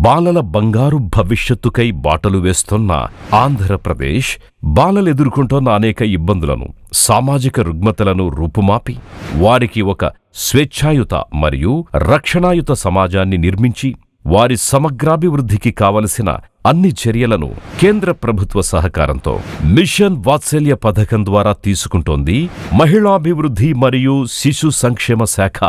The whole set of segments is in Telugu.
బాలల బంగారు భవిష్యత్తుకై బాటలు వేస్తున్న ఆంధ్రప్రదేశ్ బాలలెదుర్కొంటోన్న అనేక ఇబ్బందులను, సామాజిక రుగ్మతలను రూపుమాపి వారికి ఒక స్వేచ్ఛాయుత మరియు రక్షణాయుత సమాజాన్ని నిర్మించి వారి సమగ్రాభివృద్ధికి కావలసిన అన్ని చర్యలను కేంద్ర ప్రభుత్వ సహకారంతో మిషన్ వాత్సల్య పథకం ద్వారా తీసుకుంటోంది మహిళాభివృద్ధి మరియు శిశు సంక్షేమ శాఖ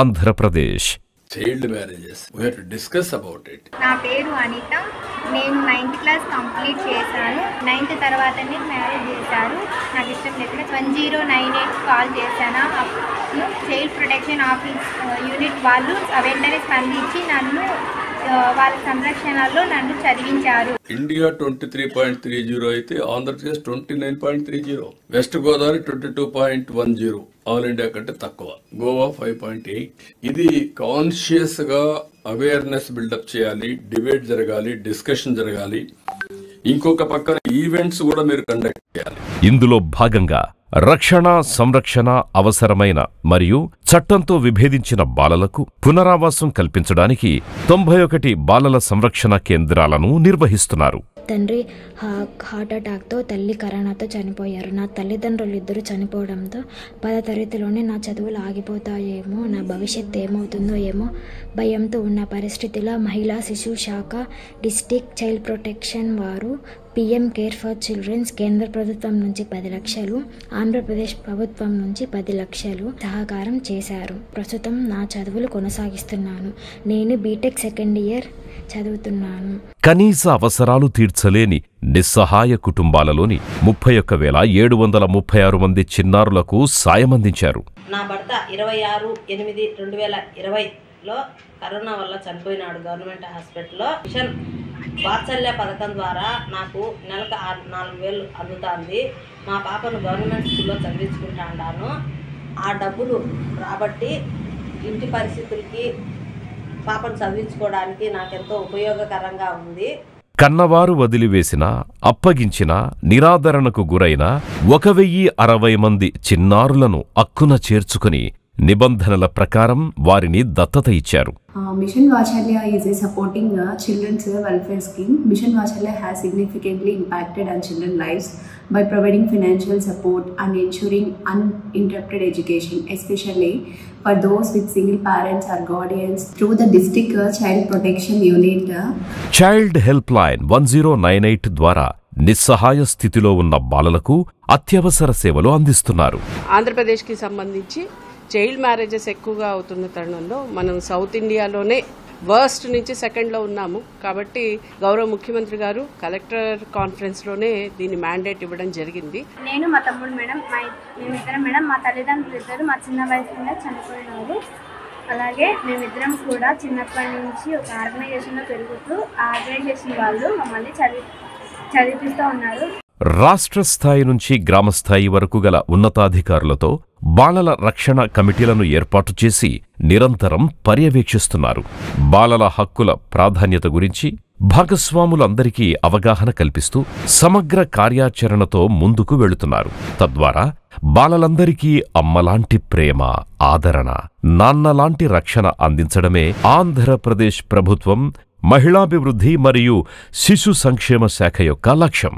Andhra Pradesh. Child marriages we have to discuss about it. నా పేరు అనిత. నేను 9th క్లాస్ కంప్లీట్ చేశాను. 9th తర్వాతనే మ్యారేజ్ చేశారు. నాకు ఇష్టం లేకుండా 1098 కాల్ చేశాను. అప్పుడు చైల్డ్ ప్రొటెక్షన్ ఆఫీస్ యూనిట్ వాళ్ళు వెంటనే స్పందించి నన్ను వాళ్ళ సంరక్షణలో నన్ను చదివించారు. ఇండియా 23.30 అయితే Andhra Pradesh 29.30, west Godavari 22.10, all India కంటే తక్కువ, గోవా 5.8. ఇది కాన్షియస్ గా అవేర్నెస్ బిల్డప్ చేయాలి, డిబేట్ జరగాలి, డిస్కషన్ జరగాలి. ఇంకొక పక్కన ఈవెంట్స్ కూడా మీరు కండక్ట్ చేయాలి. ఇందులో భాగంగా రక్షణ, సంరక్షణ అవసరమైన మరియు చట్టంతో విభేదించిన బాలలకు పునరావాసం కల్పించడానికి 91 బాలల సంరక్షణ కేంద్రాలను నిర్వహిస్తున్నారు. తండ్రి హార్ట్ అటాక్తో, తల్లి కరోనాతో చనిపోయారు. నా తల్లిదండ్రులు ఇద్దరు చనిపోవడంతో 10వ తరగతిలోనే నా చదువులు ఆగిపోతాయేమో, నా భవిష్యత్తు ఏమవుతుందో ఏమో భయంతో ఉన్న పరిస్థితిలో మహిళా శిశు శాఖ, డిస్ట్రిక్ట్ చైల్డ్ ప్రొటెక్షన్ వారు PM కేర్ ఫర్ చిల్డ్రన్స్ కేంద్ర ప్రభుత్వం నుంచి 10 లక్షలు, ఆంధ్రప్రదేశ్ ప్రభుత్వం నుంచి 10 లక్షలు సహకారం చేశారు. ప్రస్తుతం నా చదువులు కొనసాగిస్తున్నాను. నేను బీటెక్ సెకండ్ ఇయర్ చదువుతున్నాను. కనీస అవసరాలు తీర్చలేని నిస్సహాయ కుటుంబాలలోని 31,736 మంది చిన్నారులకు సాయమందించారు. నా భర్త 26/8/2020లో కరోనా వల్ల చనిపోయినాడు. గవర్నమెంట్ హాస్పిటల్లో మిషన్ వాత్సల్య పథకం ద్వారా నాకు నెలకు 4,000 అందుతుంది. మా పాపను గవర్నమెంట్ స్కూల్లో చదివించుకుంటాను. ఆ డబ్బులు రాబట్టి ఇంటి పరిస్థితులకి పాపను చదివించుకోవడానికి నాకెంతో ఉపయోగకరంగా ఉంది. కన్నవారు వదిలివేసిన, అప్పగించిన, నిరాదరణకు గురైన 1,060 మంది చిన్నారులను అక్కున చేర్చుకుని నిబంధనల ప్రకారం వారిని దత్తత ఇచ్చారు. Mission Vachalya is a supporting children's welfare scheme. Mission Vachalya has significantly impacted on children's lives by providing financial support and ensuring uninterrupted education, especially for those with single parents or guardians through the district child protection unit. Child help line 1098 ద్వారా నిస్సహాయ స్థితిలో ఉన్న బాలలకు అత్యవసర సేవలు అందిస్తున్నారు. ఆంధ్రప్రదేశ్కి సంబంధించి చైల్డ్ మ్యారేజెస్ ఎక్కువగా అవుతున్న తరుణంలో మనం సౌత్ ఇండియాలోనే వర్స్ట్ నుంచి సెకండ్లో ఉన్నాము. కాబట్టి గౌరవ ముఖ్యమంత్రి గారు కలెక్టర్ కాన్ఫరెన్స్లోనే దీన్ని మ్యాండేట్ ఇవ్వడం జరిగింది. నేను మా తమ్ముడు మేడం, మేమిద్దరం మేడం, మా తల్లిదండ్రులు ఇద్దరు మా చిన్న వయసులోనే చనిపోయినారు. అలాగే మేమిద్దరం కూడా చిన్నప్పటి నుంచి ఒక ఆర్గనైజేషన్లో పెరుగుతూ ఆ ఆర్గనైజేషన్ వాళ్ళు మమ్మల్ని చదివిస్తూ ఉన్నారు. రాష్ట్ర స్థాయి నుంచి గ్రామస్థాయి వరకు గల ఉన్నతాధికారులతో బాలల రక్షణ కమిటీలను ఏర్పాటు చేసి నిరంతరం పర్యవేక్షిస్తున్నారు. బాలల హక్కుల ప్రాధాన్యత గురించి భాగస్వాములందరికీ అవగాహన కల్పిస్తూ సమగ్ర కార్యాచరణతో ముందుకు వెళుతున్నారు. తద్వారా బాలలందరికీ అమ్మలాంటి ప్రేమ, ఆదరణ, నాన్నలాంటి రక్షణ అందించడమే ఆంధ్రప్రదేశ్ ప్రభుత్వం మహిళాభివృద్ధి మరియు శిశు సంక్షేమ శాఖ యొక్క లక్ష్యం.